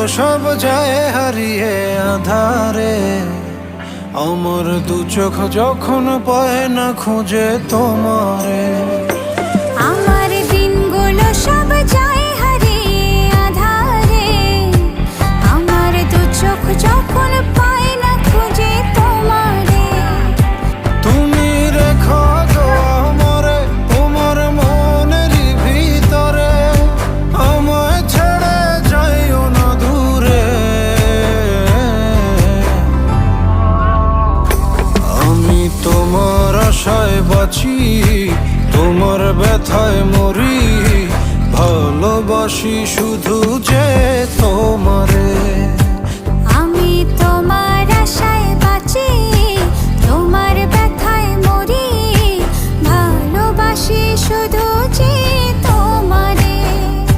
সব যায় হারিয়ে আধারে। আমার দু চোখ যখন পায় না খুঁজে তোমারে। আমার দিনগুলো সব যায় হারিয়ে আঁধারে। আমার দু চোখ যখন পায় না খুঁজে তোমারে। তুমি রেখো গো আমারে তোমার মনেরই ভিতরে, আমায় ছেড়ে যাইও না দূরে। আমি তোমার আশায় বাঁচি, তোমার ব্যথায় মরি, ভালোবাসি শুধু যে তোমার।